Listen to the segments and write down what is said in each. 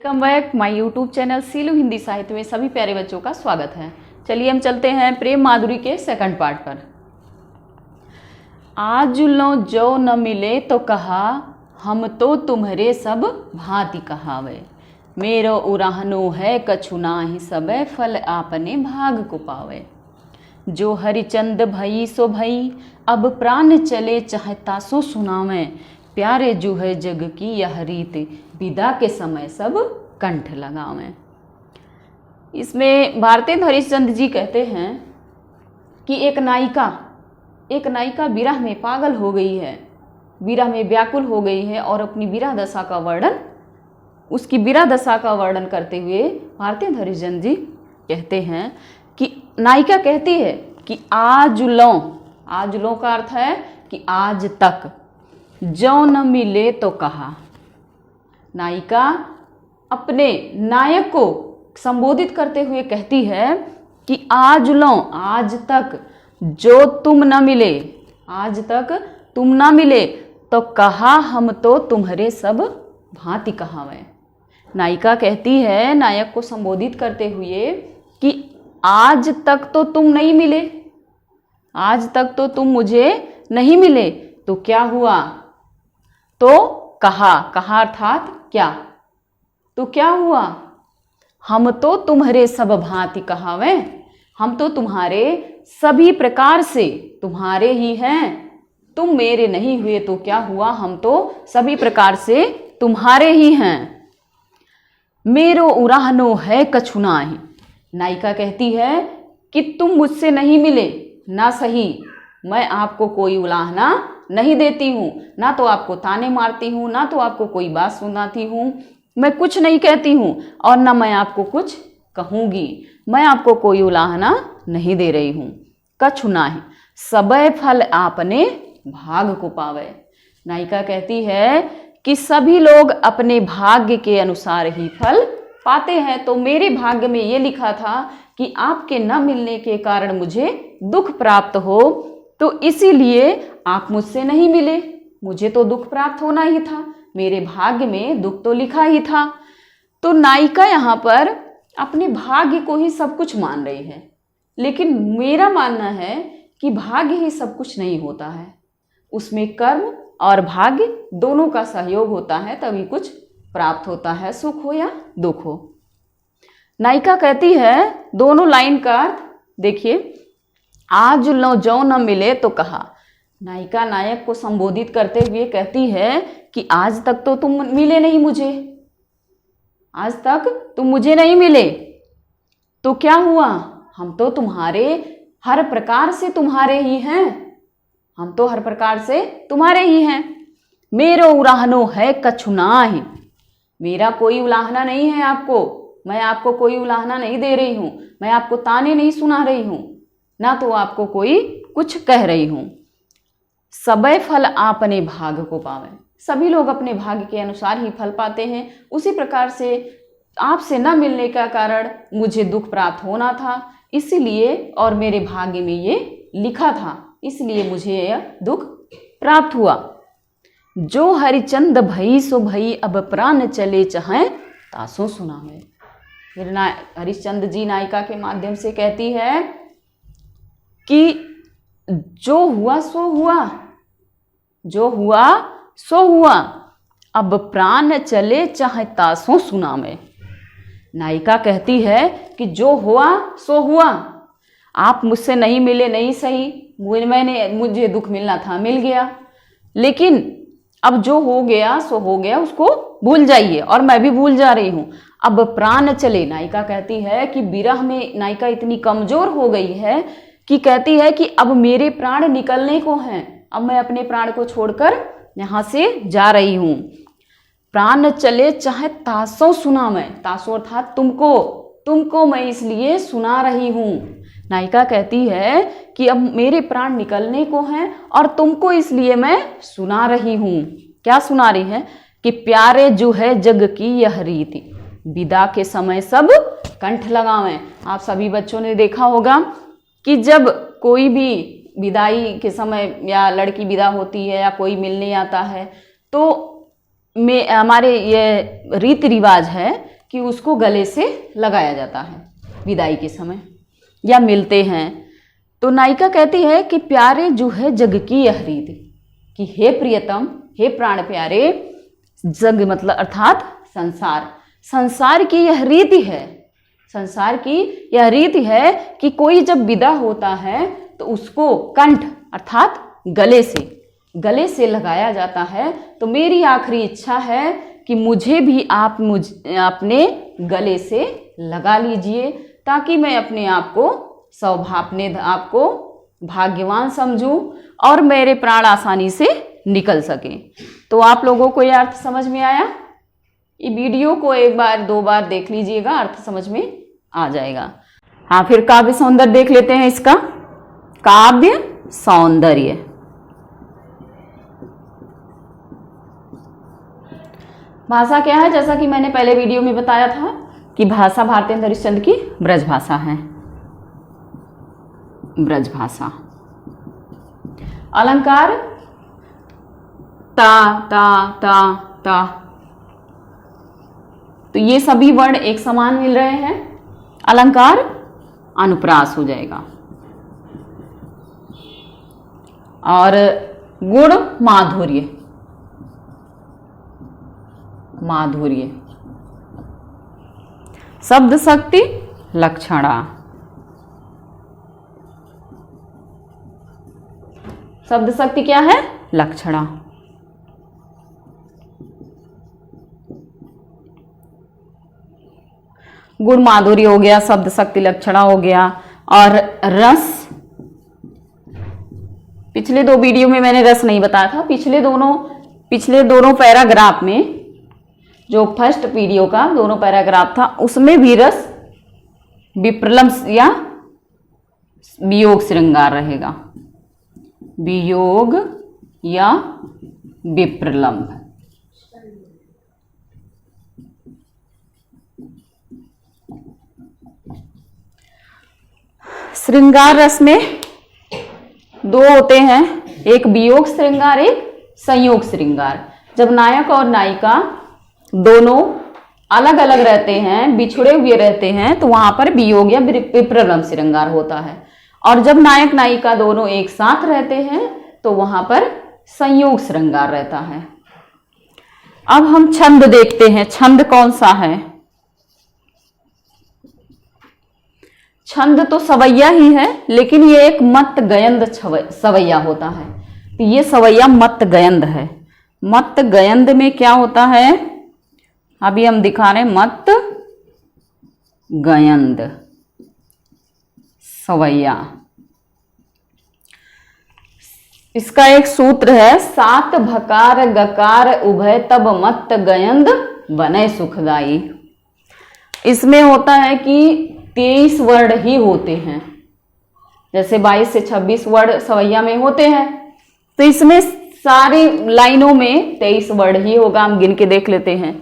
Welcome back my YouTube channel Seelu Hindi साहित्य में सभी प्यारे बच्चों का स्वागत है। चलिए हम चलते हैं प्रेम माधुरी के सेकंड पार्ट पर। आज लो जो न मिले तो कहा, हम तो तुम्हारे सब भांति कहावे। मेरो उराहनो है कछु नाहि, सबे फल आपने भाग को पावे। जो हरिचंद भई सो भई, अब प्राण चले चाहता सो सुनावे। प्यारे जो है जग की यह रीत, विदा के समय सब कंठ लगावें। इसमें भारतेंद्र हरिश्चंद्र जी कहते हैं कि एक नायिका विरह में पागल हो गई है, विरह में व्याकुल हो गई है और अपनी उसकी विरह दशा का वर्णन करते हुए भारतेंद्र हरिश्चंद्र जी कहते हैं कि नायिका कहती है कि आज लो का अर्थ है कि आज तक, जो न मिले तो कहा। नायिका अपने नायक को संबोधित करते हुए कहती है कि आज लो, आज तक जो तुम न मिले, आज तक तुम न मिले तो कहा, हम तो तुम्हारे सब भांति कहावे। नायिका कहती है नायक को संबोधित करते हुए कि आज तक तो तुम नहीं मिले, आज तक तो तुम मुझे नहीं मिले, तो क्या हुआ? तो कहा अर्थात क्या? तो क्या हुआ? हम तो तुम्हारे सब भांति कहावे, हम तो तुम्हारे सभी प्रकार से तुम्हारे ही हैं। तुम मेरे नहीं हुए तो क्या हुआ? हम तो सभी प्रकार से तुम्हारे ही हैं। मेरो उराहनो है कछु नाहि। नायिका कहती है कि तुम मुझसे नहीं मिले, ना सही मैं आपको कोई उलाहना नहीं देती हूँ, ना तो आपको ताने मारती हूँ, ना तो आपको कोई बात सुनाती हूँ, मैं कुछ नहीं कहती हूँ और ना मैं आपको कुछ कहूँगी, मैं आपको कोई उलाहना नहीं दे रही हूँ। कछु नाहि, सबे फल आपने भाग को पावे। नायिका कहती है कि सभी लोग अपने भाग्य के अनुसार ही फल पाते हैं, तो मेरे भाग्य में ये लिखा था कि आपके न मिलने के कारण मुझे दुख प्राप्त हो, तो इसीलिए आप मुझसे नहीं मिले। मुझे तो दुख प्राप्त होना ही था, मेरे भाग्य में दुख तो लिखा ही था। तो नायिका यहाँ पर अपने भाग्य को ही सब कुछ मान रही है, लेकिन मेरा मानना है कि भाग्य ही सब कुछ नहीं होता है, उसमें कर्म और भाग्य दोनों का सहयोग होता है, तभी कुछ प्राप्त होता है, सुख हो या दुख हो। नायिका कहती है, दोनों लाइन का अर्थ देखिए, आज लो जो न मिले तो कहा। नायिका नायक को संबोधित करते हुए कहती है कि आज तक तो तुम मिले नहीं मुझे, आज तक तुम मुझे नहीं मिले, तो क्या हुआ? हम तो तुम्हारे हर प्रकार से तुम्हारे ही हैं, हम तो हर प्रकार से तुम्हारे ही हैं। मेरो उलाहनो है कछु नाहि, मेरा कोई उलाहना नहीं है आपको, मैं आपको कोई उलाहना नहीं दे रही हूँ, मैं आपको ताने नहीं सुना रही हूँ, ना तो आपको कोई कुछ कह रही हूँ। सबे फल आपने भाग को पावे। सभी लोग अपने भाग्य के अनुसार ही फल पाते हैं, उसी प्रकार से आपसे न मिलने का कारण मुझे दुख प्राप्त होना था, इसीलिए और मेरे भाग्य में ये लिखा था, इसलिए मुझे यह दुख प्राप्त हुआ। जो हरिचंद भई सो भई, अब प्राण चले चाहे तासो सुनावे। फिर हरिश्चंद्र जी नायिका के माध्यम से कहती है कि जो हुआ सो हुआ, जो हुआ सो हुआ, अब प्राण चले चाहे तासों सुनावे। नायिका कहती है कि जो हुआ सो हुआ, आप मुझसे नहीं मिले नहीं सही, मुझे दुख मिलना था मिल गया, लेकिन अब जो हो गया सो हो गया, उसको भूल जाइए, और मैं भी भूल जा रही हूँ। अब प्राण चले, नायिका कहती है कि विरह में नायिका इतनी कमजोर हो गई है कि कहती है कि अब मेरे प्राण निकलने को हैं, अब मैं अपने प्राण को छोड़कर यहाँ से जा रही हूँ। प्राण चले चाहे तासों सुना मैं, तासों अर्थात तुमको मैं इसलिए सुना रही हूँ। नायिका कहती है कि अब मेरे प्राण निकलने को हैं और तुमको इसलिए मैं सुना रही हूँ। क्या सुना रही है? कि प्यारे जो है जग की यह रीति, विदा के समय सब कंठ लगावें। आप सभी बच्चों ने देखा होगा कि जब कोई भी विदाई के समय या लड़की विदा होती है या कोई मिलने आता है, तो में हमारे ये रीति रिवाज है कि उसको गले से लगाया जाता है विदाई के समय या मिलते हैं। तो नायिका कहती है कि प्यारे जो है जग की यह रीति, कि हे प्रियतम, हे प्राण प्यारे, जग मतलब अर्थात संसार की यह रीति है, संसार की यह रीति है कि कोई जब विदा होता है तो उसको कंठ अर्थात गले से लगाया जाता है। तो मेरी आखिरी इच्छा है कि मुझे भी आप अपने गले से लगा लीजिए, ताकि मैं अपने आप को भाग्यवान समझूं और मेरे प्राण आसानी से निकल सके। तो आप लोगों को यह अर्थ समझ में आया? ये वीडियो को एक बार 2 बार देख लीजिएगा, अर्थ समझ में आ जाएगा। हाँ, फिर काव्य सौंदर्य देख लेते हैं इसका। काव्य सौंदर्य, भाषा क्या है? जैसा कि मैंने पहले वीडियो में बताया था कि भाषा भारतेंद्र हरिश्चंद्र की ब्रज भाषा है, ब्रज भाषा। अलंकार ता ता ता ता, तो ये सभी वर्ण एक समान मिल रहे हैं। अलंकार अनुप्रास हो जाएगा। और गुण माधुर्य, माधुर्य। शब्द शक्ति लक्षणा, शब्द शक्ति क्या है? लक्षणा। गुण माधुर्य हो गया, शब्द शक्ति लक्षणा हो गया। और रस, पिछले 2 वीडियो में मैंने रस नहीं बताया था। पिछले दोनों पैराग्राफ में, जो फर्स्ट वीडियो का दोनों पैराग्राफ था, उसमें भी रस विप्रलंब या वियोग श्रृंगार रहेगा, वियोग या विप्रलंब। श्रृंगार रस में 2 होते हैं, एक वियोग श्रृंगार, एक संयोग श्रृंगार। जब नायक और नायिका दोनों अलग अलग रहते हैं, बिछड़े हुए रहते हैं, तो वहां पर वियोग या विप्रलंब श्रृंगार होता है। और जब नायक नायिका दोनों एक साथ रहते हैं तो वहां पर संयोग श्रृंगार रहता है। अब हम छंद देखते हैं। छंद कौन सा है? छंद तो सवैया ही है, लेकिन ये एक मत गयंद सवैया होता है। तो ये सवैया मत गयंद है। मत गयंद में क्या होता है? अभी हम दिखा रहे हैं। मत गयंद सवैया, इसका एक सूत्र है, 7 भकार गकार उभय तब मत गयंद बने सुखदाई। इसमें होता है कि 23 वर्ण ही होते हैं, जैसे 22 से 26 वर्ण सवैया में होते हैं, तो इसमें सारी लाइनों में 23 वर्ण ही होगा। हम गिन के देख लेते हैं।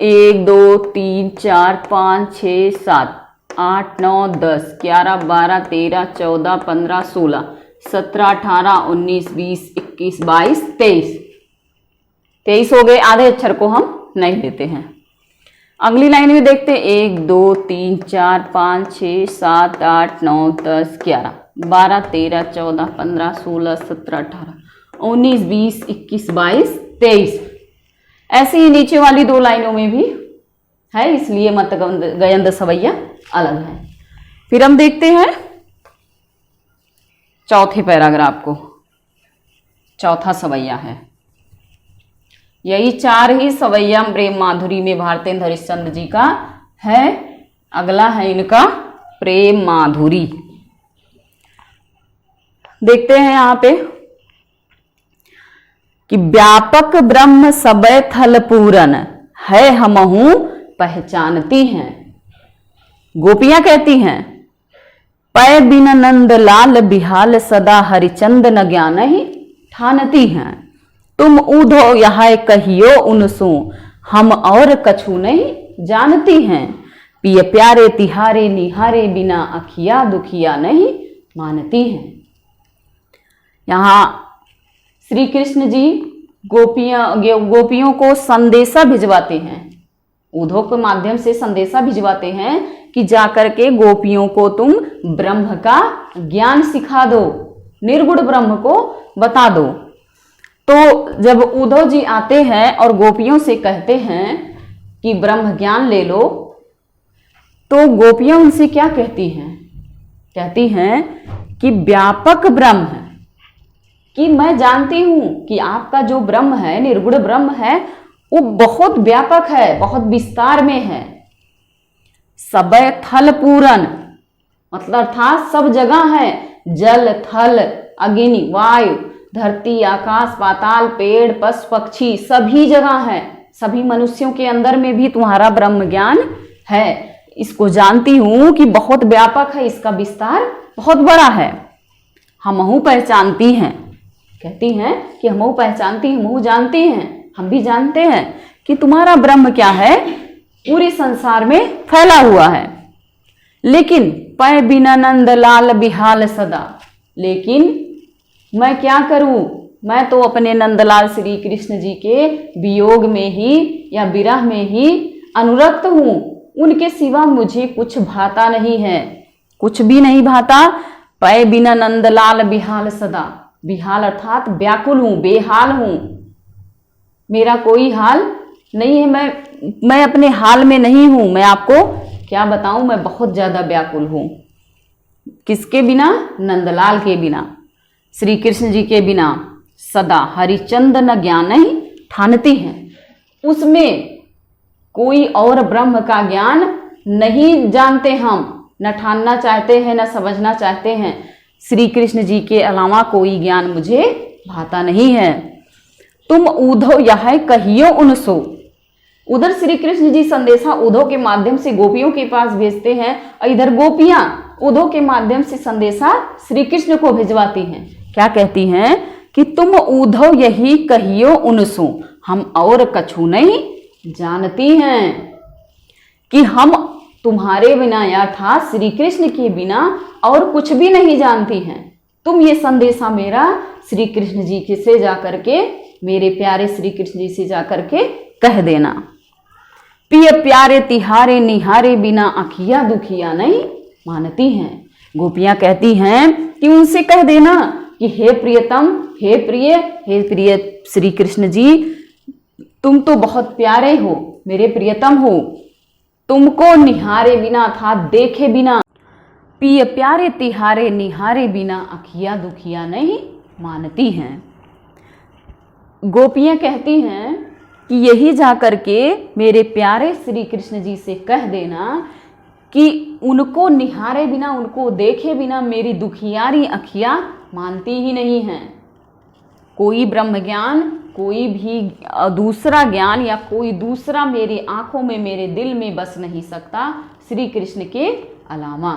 1 2 3 4 5 6 7 8 9 10 11 12 13 14 15 16 17 18 19 20 21 22 23 हो गए। आधे अक्षर को हम नहीं लेते हैं। अगली लाइन में देखते हैं। 1 2 3 4 5 6 7 8 9 10 11 12 13 14 15 16 17 18 19 20 21 22 23। ऐसे ही नीचे वाली 2 लाइनों में भी है, इसलिए मत गयंद सवैया अलग है। फिर हम देखते हैं चौथे पैराग्राफ को। चौथा सवैया है। यही 4 ही सवैया प्रेम माधुरी में भारतेंद्र हरिश्चंद्र जी का है। अगला है इनका प्रेम माधुरी। देखते हैं यहां पे कि व्यापक ब्रह्म सबय थल पूरन है हमहू पहचानती हैं। गोपियां कहती हैं, पै बिन नंद लाल बिहाल सदा हरिचंद न ज्ञान ही ठानती हैं। तुम ऊधो यह कहियो उनसो हम और कछु नहीं जानती हैं। पिय प्यारे तिहारे निहारे बिना अखिया दुखिया नहीं मानती हैं। यहाँ श्री कृष्ण जी गोपियों को संदेशा भिजवाते हैं, उद्धव के माध्यम से संदेशा भिजवाते हैं कि जाकर के गोपियों को तुम ब्रह्म का ज्ञान सिखा दो, निर्गुण ब्रह्म को बता दो। तो जब उद्धव जी आते हैं और गोपियों से कहते हैं कि ब्रह्म ज्ञान ले लो, तो गोपियां उनसे क्या कहती हैं? कहती हैं कि व्यापक ब्रह्म है, कि मैं जानती हूं कि आपका जो ब्रह्म है, निर्गुण ब्रह्म है, वो बहुत व्यापक है, बहुत विस्तार में है। सबय थल पूरन, मतलब अर्थात सब जगह है, जल थल अग्नि वायु धरती आकाश पाताल पेड़ पशु पक्षी सभी जगह है, सभी मनुष्यों के अंदर में भी तुम्हारा ब्रह्म ज्ञान है। इसको जानती हूं कि बहुत व्यापक है, इसका विस्तार बहुत बड़ा है। हमहू पहचानती हैं, कहती हैं कि हमहू पहचानती हैं, हमहू जानते हैं, हम भी जानते हैं कि तुम्हारा ब्रह्म क्या है, पूरे संसार में फैला हुआ है। लेकिन पै बिना नंद लाल बिहाल सदा, लेकिन मैं क्या करूं, मैं तो अपने नंदलाल श्री कृष्ण जी के वियोग में ही या विरह में ही अनुरक्त हूं, उनके सिवा मुझे कुछ भाता नहीं है, कुछ भी नहीं भाता। पै बिना नंदलाल बिहाल सदा, बिहाल अर्थात व्याकुल हूं, बेहाल हूं, मेरा कोई हाल नहीं है, मैं अपने हाल में नहीं हूं। मैं आपको क्या बताऊं, मैं बहुत ज्यादा व्याकुल हूं। किसके बिना? नंदलाल के बिना, श्री कृष्ण जी के बिना। सदा हरिचंद न ज्ञान ही ठानती हैं, उसमें कोई और ब्रह्म का ज्ञान नहीं जानते हम, न ठानना चाहते हैं, न समझना चाहते हैं। श्री कृष्ण जी के अलावा कोई ज्ञान मुझे भाता नहीं है। तुम उद्धव यह कहियो उनसो, उधर श्री कृष्ण जी संदेशा उद्धव के माध्यम से गोपियों के पास भेजते हैं, और इधर गोपियां उद्धव के माध्यम से संदेशा श्री कृष्ण को भिजवाती हैं। क्या कहती हैं कि तुम उद्धव यही कहियो उनसो, हम और कछु नहीं जानती हैं, कि हम तुम्हारे बिना अर्थात श्री कृष्ण के बिना और कुछ भी नहीं जानती हैं। तुम ये संदेशा मेरा श्री कृष्ण जी के से जाकर के, मेरे प्यारे श्री कृष्ण जी से जाकर के कह देना। पिय प्यारे तिहारे निहारे बिना अखिया दुखिया नहीं मानती हैं। गोपियां कहती हैं कि उनसे कह देना कि हे प्रियतम, हे प्रिय श्री कृष्ण जी, तुम तो बहुत प्यारे हो, मेरे प्रियतम हो, तुमको निहारे बिना था देखे बिना, पिय प्यारे तिहारे निहारे बिना अखिया दुखिया नहीं मानती हैं। गोपियां कहती हैं कि यही जाकर के मेरे प्यारे श्री कृष्ण जी से कह देना कि उनको निहारे बिना, उनको देखे बिना मेरी दुखियारी अखियां मानती ही नहीं हैं। कोई ब्रह्म ज्ञान, कोई भी दूसरा ज्ञान या कोई दूसरा मेरी आंखों में, मेरे दिल में बस नहीं सकता श्री कृष्ण के अलावा।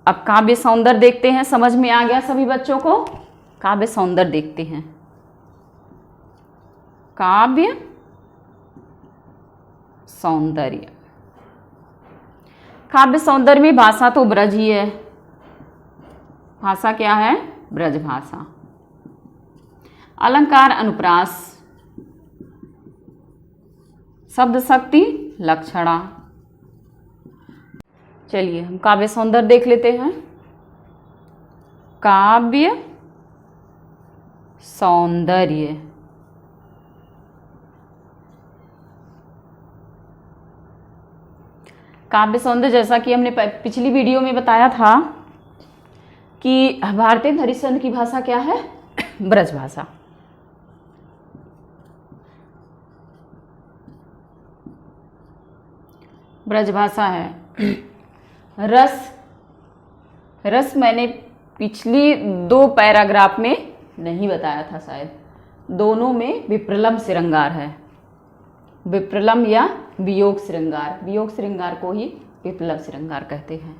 अब काव्य सौंदर्य देखते हैं, समझ में आ गया सभी बच्चों को? काव्य सौंदर्य देखते हैं। काव्य सौंदर्य, काव्य सौंदर्य में भाषा तो ब्रज ही है। भाषा क्या है? ब्रज भाषा। अलंकार अनुप्रास, शब्द शक्ति लक्षणा। चलिए हम काव्य सौंदर्य देख लेते हैं। काव्य सौंदर्य, काव्य सौंदर्य जैसा कि हमने पिछली वीडियो में बताया था कि भारतेंद्र हरिश्चंद्र की भाषा क्या है? ब्रज भाषा। ब्रज भाषा है। रस मैंने पिछली 2 पैराग्राफ में नहीं बताया था शायद। दोनों में विप्रलम्ब श्रृंगार है, विप्रलम्ब या वियोग श्रृंगार। वियोग श्रृंगार को ही विप्रलम्ब श्रृंगार कहते हैं।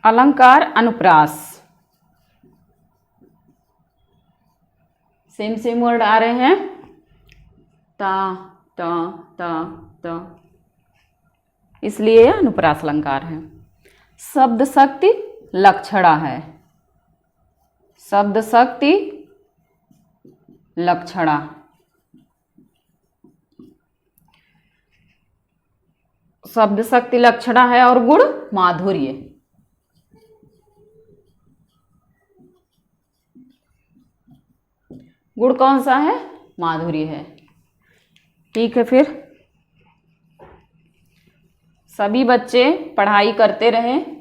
अलंकार अनुप्रास, सेम वर्ड आ रहे हैं। ता ता ता ता, इसलिए यह अनुप्रास अलंकार है। शब्द शक्ति लक्षणा है, शब्द शक्ति लक्षणा। शब्द शक्ति लक्षणा है और गुण माधुर्य। गुण कौन सा है? माधुर्य है। ठीक है, फिर सभी बच्चे पढ़ाई करते रहें।